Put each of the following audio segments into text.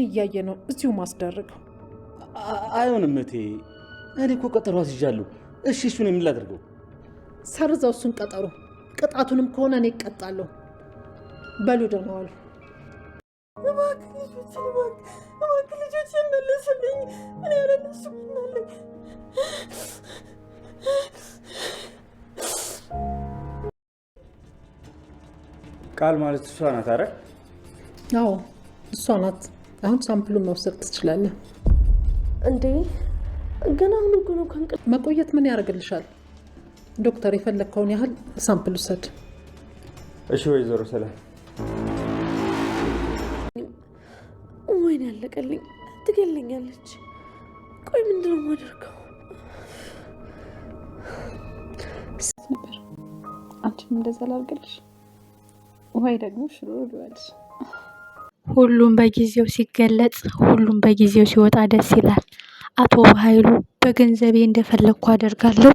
እያየ ነው እዚሁ ማስደረገው። አይሆንም እቴ፣ እኔ እኮ ቀጠሮ አስይዣለሁ። እሺ እሱን ምን ላድርገው? ሰርዘው እሱን ቀጠሮ። ቅጣቱንም ከሆነ እኔ እቀጣለሁ። በሉ ደህና ዋሉ። እባክህ ልጆችን መለስልኝ። እኔ ያለ እነሱ ምናለኝ? ቃል ማለት እሷ ናት አይደል? አዎ እሷ ናት። አሁን ሳምፕሉን መውሰድ ትችላለህ። እንዴ ገና ምን እኮ ነው መቆየት ምን ያደርግልሻል? ዶክተር የፈለግከውን ያህል ሳምፕል ውሰድ። እሺ ወይዘሮ ሰላም። ወይኔ ያለቀልኝ፣ ትገለኛለች። ቆይ ምንድን ነው የማደርገው? ነበር አንቺም እንደዛ ላድርግልሽ ወይ ደግሞ ሽሮ ልበልሽ? ሁሉም በጊዜው ሲገለጽ፣ ሁሉም በጊዜው ሲወጣ ደስ ይላል። አቶ በኃይሉ በገንዘቤ እንደፈለግኩ አደርጋለሁ፣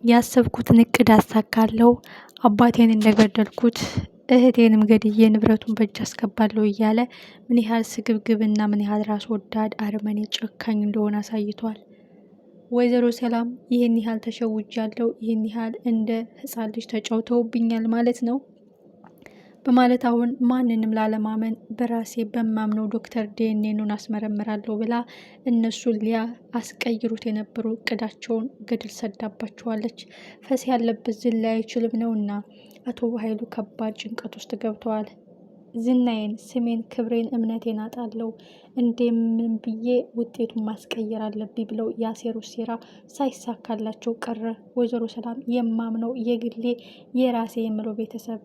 ያሰብኩትን እቅድ አሳካለሁ፣ አባቴን እንደገደልኩት እህቴንም ገድዬ ንብረቱን በእጅ አስገባለሁ እያለ ምን ያህል ስግብግብና ምን ያህል ራስ ወዳድ አረመኔ ጨካኝ እንደሆነ አሳይቷል። ወይዘሮ ሰላም ይህን ያህል ተሸውጃለሁ፣ ይህን ያህል እንደ ሕፃን ልጅ ተጫውተውብኛል ማለት ነው በማለት አሁን ማንንም ላለማመን በራሴ በማምነው ዶክተር ዲኤንኤን አስመረምራለሁ ብላ እነሱን አስቀይሩት የነበሩ እቅዳቸውን ገድል ሰዳባቸዋለች። ፈስ ያለበት ዝላ አይችልም ነውና አቶ በኃይሉ ከባድ ጭንቀት ውስጥ ገብተዋል። ዝናዬን፣ ስሜን፣ ክብሬን፣ እምነቴን አጣለው፣ እንደምን ብዬ ውጤቱን ማስቀየር አለብኝ ብለው ያሴሩ ሴራ ሳይሳካላቸው ቀረ። ወይዘሮ ሰላም የማምነው የግሌ የራሴ የምለው ቤተሰብ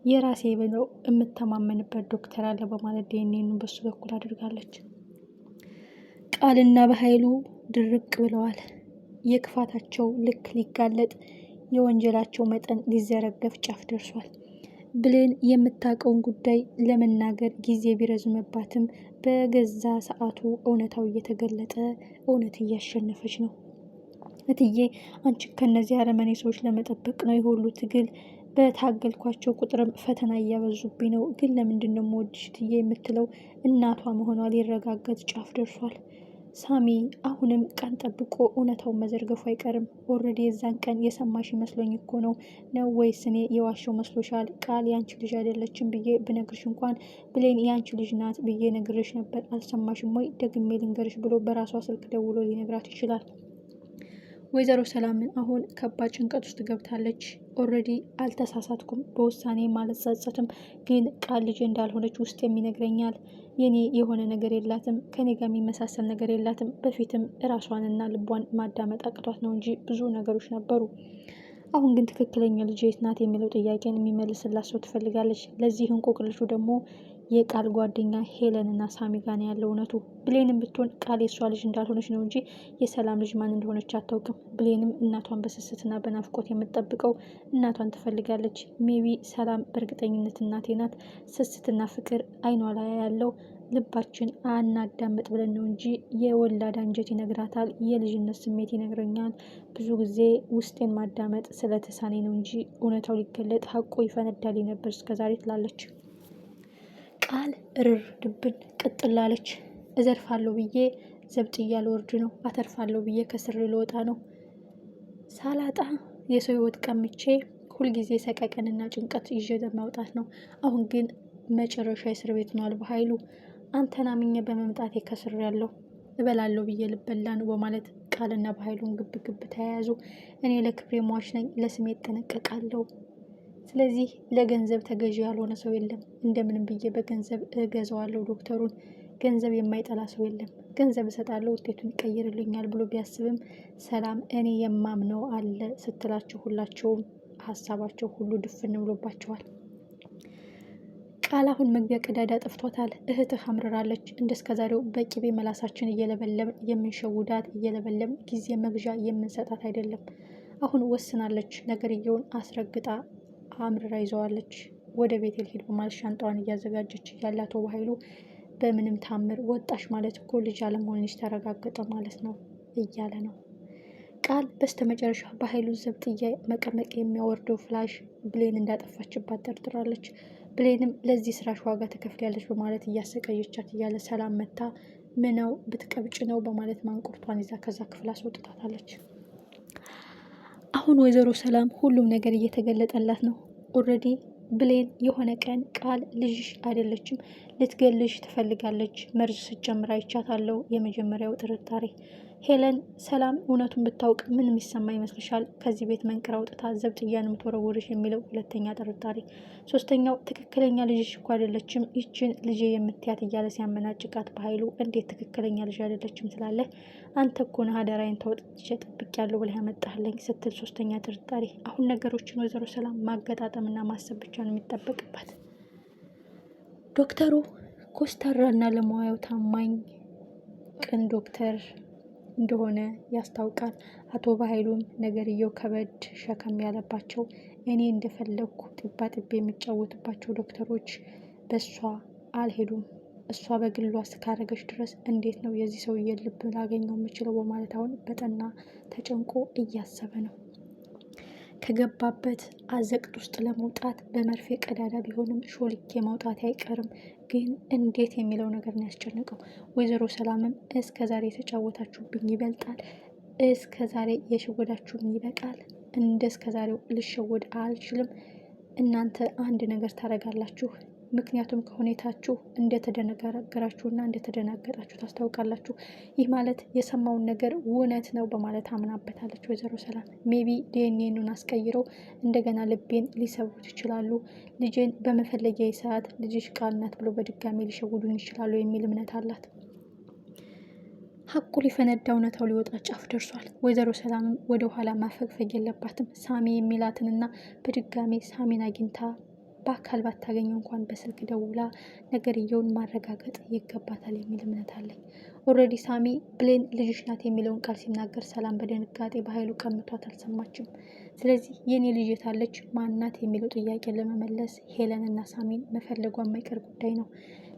የራሴ ብለው የምተማመንበት ዶክተር አለ በማለት ዲኤንኤን በሱ በኩል አድርጋለች። ቃልና በኃይሉ ድርቅ ብለዋል። የክፋታቸው ልክ ሊጋለጥ፣ የወንጀላቸው መጠን ሊዘረገፍ ጫፍ ደርሷል። ብሌን የምታውቀውን ጉዳይ ለመናገር ጊዜ ቢረዝምባትም በገዛ ሰዓቱ እውነታው እየተገለጠ እውነት እያሸነፈች ነው። እትዬ አንቺ ከነዚህ አረመኔ ሰዎች ለመጠበቅ ነው የሁሉ ትግል። በታገልኳቸው ቁጥርም ፈተና እያበዙብኝ ነው። ግን ለምንድን ነው የምወድሽ እትዬ የምትለው እናቷ መሆኗ ሊረጋገጥ ጫፍ ደርሷል። ሳሚ አሁንም ቀን ጠብቆ እውነታውን መዘርገፉ አይቀርም። ኦልሬዲ የዛን ቀን የሰማሽ መስሎኝ እኮ ነው ወይስ እኔ የዋሸው መስሎሻል? ቃል ያንቺ ልጅ አይደለችም ብዬ ብነግርሽ እንኳን ብሌን ያንቺ ልጅ ናት ብዬ ነግርሽ ነበር። አልሰማሽም ወይ? ደግሜ ልንገርሽ ብሎ በራሷ ስልክ ደውሎ ሊነግራት ይችላል። ወይዘሮ ሰላምን አሁን ከባድ ጭንቀት ውስጥ ገብታለች። ኦልሬዲ አልተሳሳትኩም፣ በውሳኔ አልጸጸትም፣ ግን ቃል ልጅ እንዳልሆነች ውስጥ የሚነግረኛል። የኔ የሆነ ነገር የላትም፣ ከኔ ጋር የሚመሳሰል ነገር የላትም። በፊትም እራሷንና ልቧን ማዳመጥ አቅቷት ነው እንጂ ብዙ ነገሮች ነበሩ። አሁን ግን ትክክለኛ ልጅ የት ናት የሚለው ጥያቄን የሚመልስላት ሰው ትፈልጋለች። ለዚህ እንቆቅልሹ ደግሞ የቃል ጓደኛ ሄለን እና ሳሚ ጋር ነው ያለው እውነቱ። ብሌንም ብትሆን ቃል የሷ ልጅ እንዳልሆነች ነው እንጂ የሰላም ልጅ ማን እንደሆነች አታውቅም። ብሌንም እናቷን በስስትና በናፍቆት የምትጠብቀው እናቷን ትፈልጋለች። ሜቢ ሰላም በእርግጠኝነት እናቴ ናት፣ ስስትና ፍቅር አይኗ ላይ ያለው ልባችን አናዳምጥ ብለን ነው እንጂ የወላድ አንጀት ይነግራታል፣ የልጅነት ስሜት ይነግረኛል። ብዙ ጊዜ ውስጤን ማዳመጥ ስለተሳኔ ነው እንጂ እውነታው ሊገለጥ ሀቆ ይፈነዳል ነበር እስከዛሬ ትላለች። ቃል እርር ድብን ቅጥላለች። እዘርፋለሁ ብዬ ዘብጥያ ልወርድ ነው፣ አተርፋለሁ ብዬ ከስር ልወጣ ነው። ሳላጣ የሰው ህይወት ቀምቼ ሁልጊዜ ሰቀቀንና ጭንቀት ይዤ ለማውጣት ነው። አሁን ግን መጨረሻ እስር ቤት ሆኗል። በኃይሉ አንተን አምኜ በመምጣቴ ከስር ያለው እበላለሁ ብዬ ልበላ ነው በማለት ቃልና በኃይሉን ግብ ግብ ተያያዙ። እኔ ለክብሬ ሟች ነኝ፣ ለስሜ እጠነቀቃለሁ። ስለዚህ ለገንዘብ ተገዢ ያልሆነ ሰው የለም። እንደምንም ብዬ በገንዘብ እገዛዋለሁ ዶክተሩን። ገንዘብ የማይጠላ ሰው የለም። ገንዘብ እሰጣለሁ ውጤቱን ይቀይርልኛል ብሎ ቢያስብም ሰላም እኔ የማምነው አለ ስትላቸው ሁላቸውም ሀሳባቸው ሁሉ ድፍን ብሎባቸዋል። ቃል አሁን መግቢያ ቀዳዳ ጠፍቷታል። እህትህ አምርራለች። እንደስከዛሬው በቂቤ መላሳችን እየለበለም የምንሸውዳት እየለበለም ጊዜ መግዣ የምንሰጣት አይደለም። አሁን ወስናለች። ነገርየውን አስረግጣ አምርራ ይዘዋለች። ወደ ቤት ልሄድ በማለት ሻንጣዋን እያዘጋጀች እያለ አቶ በኃይሉ በምንም ታምር ወጣሽ ማለት እኮ ልጅ አለመሆንሽ ተረጋገጠ ማለት ነው እያለ ነው። ቃል በስተመጨረሻ በኃይሉ ዘብጥያ መቀመቅ የሚያወርደው ፍላሽ ብሌን እንዳጠፋችባት ጠርጥራለች። ብሌንም ለዚህ ስራሽ ዋጋ ትከፍያለሽ በማለት እያሰቃየቻት እያለ ሰላም መታ ምነው ብትቀብጭ ነው በማለት ማንቁርቷን ይዛ ከዛ ክፍል አስወጥታታለች። አሁን ወይዘሮ ሰላም ሁሉም ነገር እየተገለጠላት ነው። ኦልሬዲ ብሌን የሆነ ቀን ቃል ልጅሽ አይደለችም ልትገልሽ ትፈልጋለች መርዝ ስትጨምር አይቻታለሁ። የመጀመሪያው ጥርጣሬ ሄለን ሰላም እውነቱን ብታውቅ ምን የሚሰማ ይመስልሻል? ከዚህ ቤት መንቅራ አውጥታ ዘብጥያን የምትወረውርሽ የሚለው ሁለተኛ ጥርጣሬ። ሶስተኛው ትክክለኛ ልጅሽ እኮ አይደለችም ይችን ልጅ የምትያት እያለ ሲያመናጭቃት በኃይሉ እንዴት ትክክለኛ ልጅ አይደለችም ትላለህ? አንተ እኮ ነህ አደራዬን ተወጥቼ ጠብቄያለሁ ብለህ ያመጣህልኝ ስትል ሶስተኛ ጥርጣሬ። አሁን ነገሮችን ወይዘሮ ሰላም ማገጣጠምና ማሰብ ብቻ ነው የሚጠበቅባት። ዶክተሩ ኮስታራና ለሙያው ታማኝ ቅን ዶክተር እንደሆነ ያስታውቃል። አቶ በኃይሉም ነገርየው ከበድ ሸከም ያለባቸው እኔ እንደፈለግኩ ጥባ ጥቤ የሚጫወትባቸው ዶክተሮች በእሷ አልሄዱም። እሷ በግሏ እስካረገች ድረስ እንዴት ነው የዚህ ሰውዬ ልብ ላገኘው የምችለው በማለት አሁን በጠና ተጨንቆ እያሰበ ነው። ከገባበት አዘቅት ውስጥ ለመውጣት በመርፌ ቀዳዳ ቢሆንም ሾልኬ ማውጣት አይቀርም፣ ግን እንዴት የሚለው ነገር ነው ያስጨነቀው። ወይዘሮ ሰላምም እስከ ዛሬ የተጫወታችሁብኝ ይበልጣል፣ እስከ ዛሬ የሸወዳችሁብኝ ይበቃል፣ እንደ እስከ ዛሬው ልሸወድ አልችልም። እናንተ አንድ ነገር ታደርጋላችሁ፣ ምክንያቱም ከሁኔታችሁ እንደተደነጋገራችሁና እንደተደናገጣችሁ ታስታውቃላችሁ። ይህ ማለት የሰማውን ነገር እውነት ነው በማለት አምናበታለች ወይዘሮ ሰላም። ሜቢ ዲኤንኤኑን አስቀይረው እንደገና ልቤን ሊሰውት ይችላሉ፣ ልጄን በመፈለጊያ ሰዓት ልጅሽ ቃል ናት ብሎ በድጋሚ ሊሸውዱን ይችላሉ የሚል እምነት አላት። ሀቁ ሊፈነዳ እውነታው ሊወጣ ጫፍ ደርሷል። ወይዘሮ ሰላምም ወደ ኋላ ማፈግፈግ የለባትም። ሳሚ የሚላትንና በድጋሚ ሳሚን አግኝታ በአካል ባታገኘው እንኳን በስልክ ደውላ ነገርየውን ማረጋገጥ ይገባታል የሚል እምነት አለኝ። ኦልሬዲ ሳሚ ብሌን ልጅሽ ናት የሚለውን ቃል ሲናገር ሰላም በድንጋጤ በኃይሉ ቀምቷት አልሰማችም። ስለዚህ የኔ ልጅ የታለች ማናት የሚለው ጥያቄ ለመመለስ ሄለን እና ሳሚን መፈለጓ የማይቀር ጉዳይ ነው።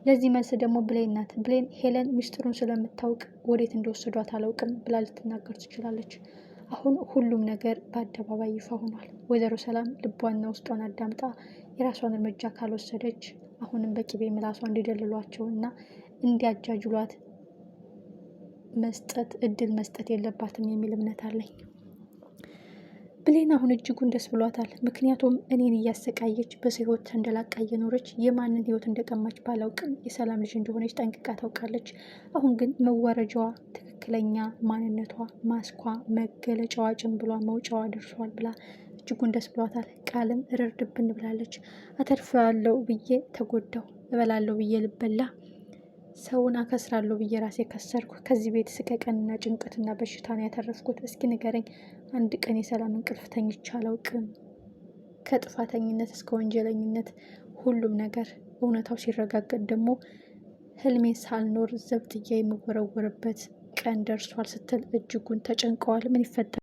ለዚህ መልስ ደግሞ ብሌን ናት። ብሌን ሄለን ሚስጥሩን ስለምታውቅ ወዴት እንደወሰዷት አላውቅም ብላ ልትናገር ትችላለች። አሁን ሁሉም ነገር በአደባባይ ይፋ ሆኗል። ወይዘሮ ሰላም ልቧና ውስጧን አዳምጣ የራሷን እርምጃ ካልወሰደች አሁንም በቂቤ ምላሷ እንዲደልሏቸው እና እንዲያጃጅሏት እድል መስጠት የለባትም የሚል እምነት አለኝ። ብሌን አሁን እጅጉን ደስ ብሏታል። ምክንያቱም እኔን እያሰቃየች በሰው ሕይወት ተንደላቃ እየኖረች የማንን ሕይወት እንደቀማች ባላውቅም የሰላም ልጅ እንደሆነች ጠንቅቃ ታውቃለች። አሁን ግን መዋረጃዋ፣ ትክክለኛ ማንነቷ፣ ማስኳ፣ መገለጫዋ፣ ጭንብሏ፣ መውጫዋ ደርሷል ብላ እጅጉን ደስ ብሏታል። ቃልም እርርድብን ብላለች። አተርፋለሁ ብዬ ተጎዳው፣ እበላለሁ ብዬ ልበላ፣ ሰውን አከስራለሁ ብዬ ራሴ ከሰርኩ። ከዚህ ቤት ስቀቀንና ጭንቀትና በሽታ ነው ያተረፍኩት። እስኪ ንገረኝ፣ አንድ ቀን የሰላም እንቅልፍ ተኝቼ አላውቅም። ከጥፋተኝነት እስከ ወንጀለኝነት ሁሉም ነገር እውነታው ሲረጋገጥ ደግሞ ህልሜን ሳልኖር ዘብጥያ የምወረወርበት ቀን ደርሷል ስትል እጅጉን ተጨንቀዋል። ምን ይፈጠራል?